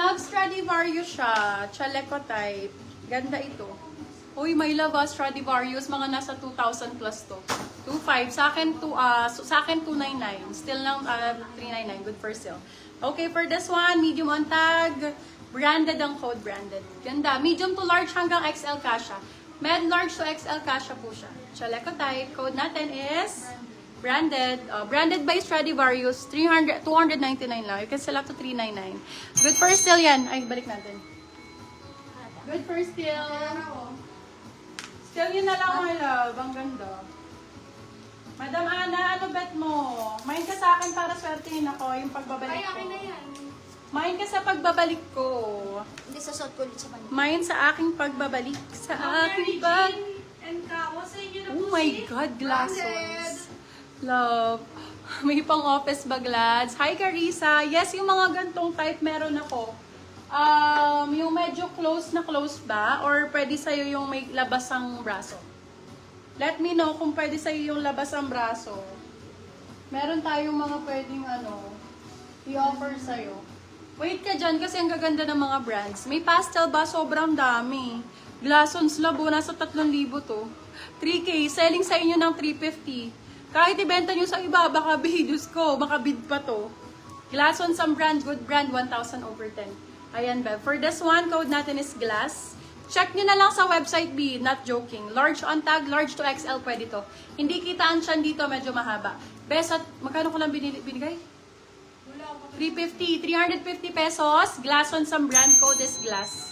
love Stradivarius siya. Chaleco type. Ganda ito. Uy, my love Stradivarius. Mga nasa 2,000 plus to. 2,500. Sa akin 299. Still lang 399. Good for sale. Okay, for this one, medium on tag. Branded ang code, branded. Ganda. Medium to large hanggang XL kasha. Med large to XL kasha po siya. Chaleco type. Code natin is branded. Branded by Stradivarius. 299 lang. You can sell up to 399. Good for sale yan. Ay, balik natin. Good for sale. Still yun na lang, my love. Ang ganda. Madam Ana, ano bet mo? Main ka sa akin para swertein ako yung pagbabalik ko. Ay, akin na yan. Main ka sa pagbabalik ko. Hindi, sa shot ko ulit sa kanya. Main sa aking pagbabalik. Sa aking pag... And Kawa, sa inyo na Oh my God, glasses. Love. May pang office bag, lads. Hi, Carissa. Yes, yung mga gantong type meron ako. Yung medyo close na close ba? Or pwede sa'yo yung may labas ang braso? Let me know kung pwede sa'yo yung labas ang braso. Meron tayong mga pwedeng i-offer sa'yo. Wait ka dyan kasi ang gaganda ng mga brands. May pastel ba? Sobrang dami. Glassons Labo, nasa 3,000 to. 3K, selling sa inyo ng 350. Kahit ibenta nyo sa iba, baka videos ko, makabid pa to. Glassons ang brand, good brand, 1,000 over 10. Ayan, Bev. For this one, code natin is glass. Check nyo na lang sa website B, not joking. Large on tag, large to XL, pwede to. Hindi kita ang tiyan dito, medyo mahaba. Best at, magkano ko lang binigay? 350, 350 pesos. Glass on some brand, code is glass.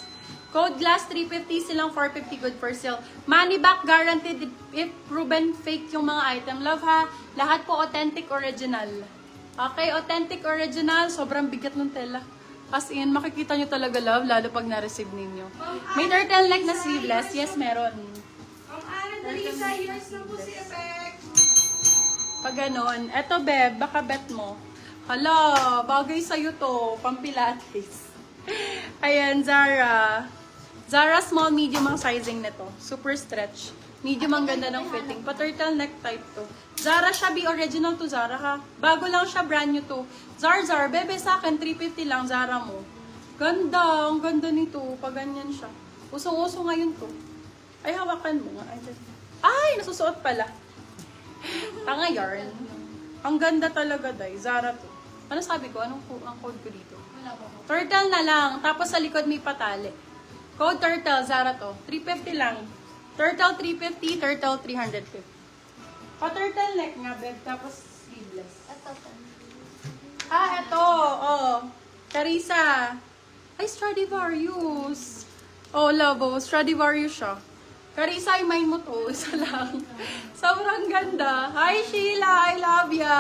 Code glass 350, silang 450, good for sale. Money back guaranteed if proven fake yung mga item. Love ha, lahat po authentic original. Okay, authentic original, sobrang bigat ng tela. As in, makikita nyo talaga love, lalo pag na-receive ninyo. May turtleneck na sleeveless, yes meron. Ang Ana Teresa, years na po si Effect. Pag ganon, eto Beb, baka bet mo. Hala, bagay sa'yo to, pampilates. Ayan, Zara. Zara small, medium ang sizing nito. Super stretch. Medium ang ganda ng fitting. Pa-turtleneck type to. Zara siya, be original to Zara ha. Bago lang siya, brand new to. Zara, bebe sa akin, 350 lang, Zara mo. Ganda, ang ganda nito. Pag ganyan siya. Usong-uso ngayon to. Ay, hawakan mo nga. Ay, nasusuot pala. Tanga yarn. Ang ganda talaga, day. Zara to. Ano sabi ko? Anong ang code ko dito? Turtle na lang. Tapos sa likod may patali. Code turtle, Zara to. 350 lang. Turtle 350, turtle 350. Pa-turtleneck nga, Beb. Tapos sleeveless. Eto. Oh. Carissa. Ay, Stradivarius. Oh, love. Oh, Stradivarius siya. Carissa, ay main mo to. Isa lang. Sobrang ganda. Hi, Sheila. I love ya.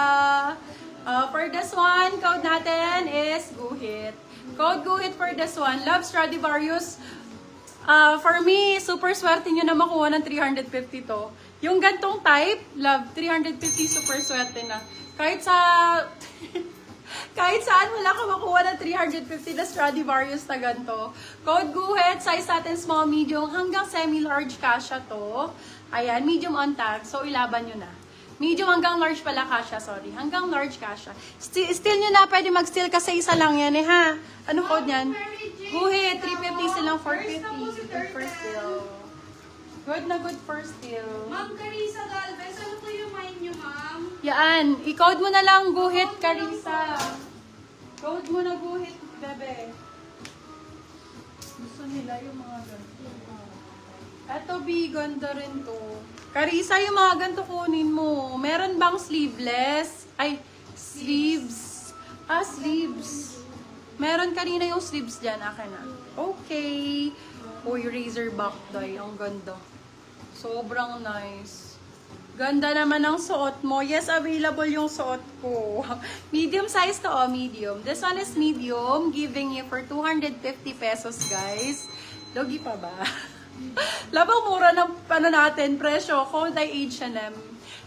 For this one, code natin is Guhit. Code Guhit for this one. Love Stradivarius. For me, super swerte nyo na makuha ng 350 to. Yung gantong type, love, 350 super swerte na. Kahit sa... kahit saan wala ka makuha ng 350 na Stradivarius na ganito. Code Guhit, size natin small, medium, hanggang semi-large kasha to. Ayan, medium on tag. So, ilaban nyo na. Medium hanggang large pala kasha, sorry. Hanggang large kasha. Still nyo na, pwede mag-steal kasi isa lang yan eh, ha? Anong code yan? Guhit, 350 silang 450. Good for steal. Good na good for steal. Ma'am Carissa Galvez, ano po yung mind nyo, ma'am? Yan, i-code mo na lang Guhit, Carissa. Code mo na Guhit, bebe. Gusto nila yung mga ganito. Eto, B, ganda rin to. Carissa, yung mga ganito kunin mo. Meron bang sleeveless? Ay, sleeves. Sleeves. Meron kanina yung sleeves dyan. Akin na. Okay. Uy, razorback dye. Ang ganda. Sobrang nice. Ganda naman ang suot mo. Yes, available yung suot ko. Medium size to, medium. This one is medium. Giving you for 250 pesos, guys. Logi pa ba? Labang mura ng natin, presyo. Code ay H&M.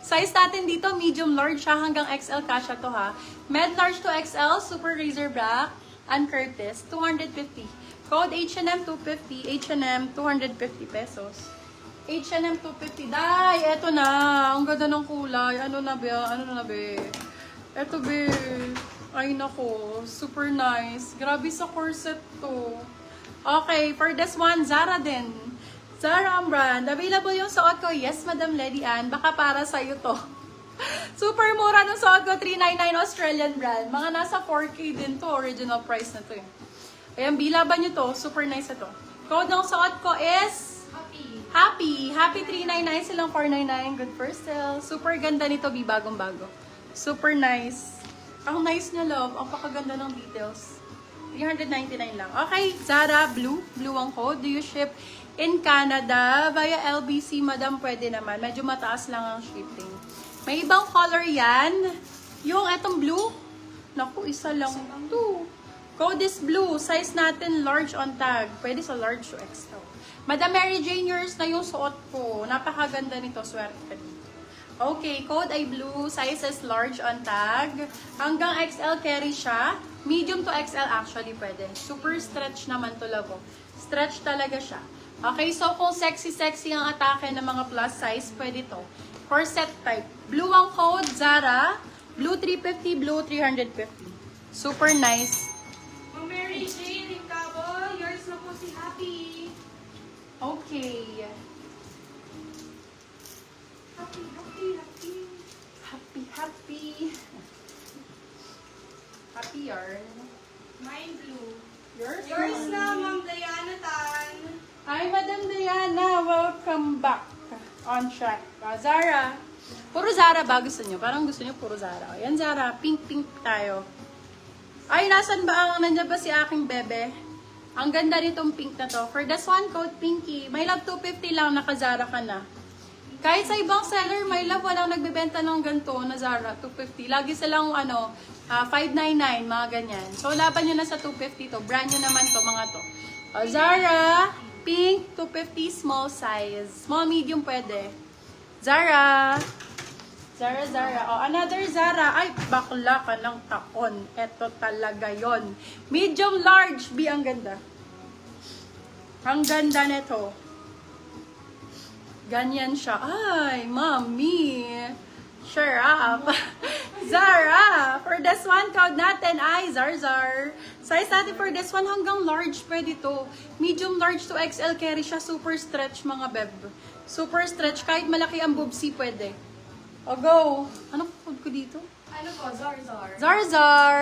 Size natin dito, medium large siya hanggang XL kasha to ha. Med large to XL, super razor black, and Curtis, 250. Code H&M 250, H&M 250 pesos. H&M 250. Day, eto na. Ang ganda ng kulay. Ano na be? Eto be. Ay nako, super nice. Grabe sa corset to. Okay, for this one, Zara din. Zara ang brand. Available yung suot ko. Yes, Madam Lady Ann. Baka para sa'yo to. Super mura ng suot ko. 399 Australian brand. Mga nasa 4K din to. Original price na to eh. Ayan, bilaban nyo to. Super nice ito. Code ng suot ko is... Happy. Happy 399 silang 499. Good for sale. Super ganda nito. Bagong bago. Super nice. Ang nice niya, love. Ang pakaganda ng details. 399 lang. Okay, Zara, blue. Blue ang code. Do you ship in Canada? Via LBC, madam, pwede naman. Medyo mataas lang ang shipping. May ibang color yan. Yung etong blue. Naku, isa lang. Two. Code is blue. Size natin large on tag. Pwede sa large to XL. Madam Mary Jane, yours na yung suot ko. Napakaganda nito. Swerte ka dito. Okay, code ay blue, size is large on tag. Hanggang XL carry siya. Medium to XL actually pwede. Super stretch naman to, love. Stretch talaga siya. Okay, so kung sexy-sexy ang atake ng mga plus size, pwede to. Corset type. Blue ang code, Zara. Blue 350, blue 350. Super nice. Ma'am Mary Jane, Cabo, yours na po si Happy. Okay. Happy. Happy yarn. Mine blue. Yours? Yours na, Ma'am Diana Tan. Hi, Madam Diana. Welcome back on track. Zara. Puro Zara ba gusto nyo? Parang gusto nyo puro Zara. Ayan, Zara. Pink tayo. Ay, nasan ba ang nandiyan ba si aking bebe? Ang ganda nitong pink na to. For this one, code Pinky. My love, 250 lang. Naka-Zara ka na. Kahit sa ibang seller, my love, walang nagbebenta ng ganito na Zara, 250. Lagi silang, 599, mga ganyan. So, laban nyo na sa 250 to. Brand nyo naman to, mga to. Zara, pink, 250, small size. Small, medium, pwede. Zara. Another Zara. Ay, bakla ka ng taon. Ito talaga yon. Medium, large. B, ang ganda. Ang ganda nito. Ganyan siya. Ay, mami. Sure up. Zara. For this one, code natin ay Zarzar. Size natin for this one hanggang large. Pwede to. Medium, large to XL carry siya. Super stretch, mga beb. Super stretch. Kahit malaki ang boobsy, pwede. O, go. Anong code ko dito? Ano po, Zarzar. Zarzar.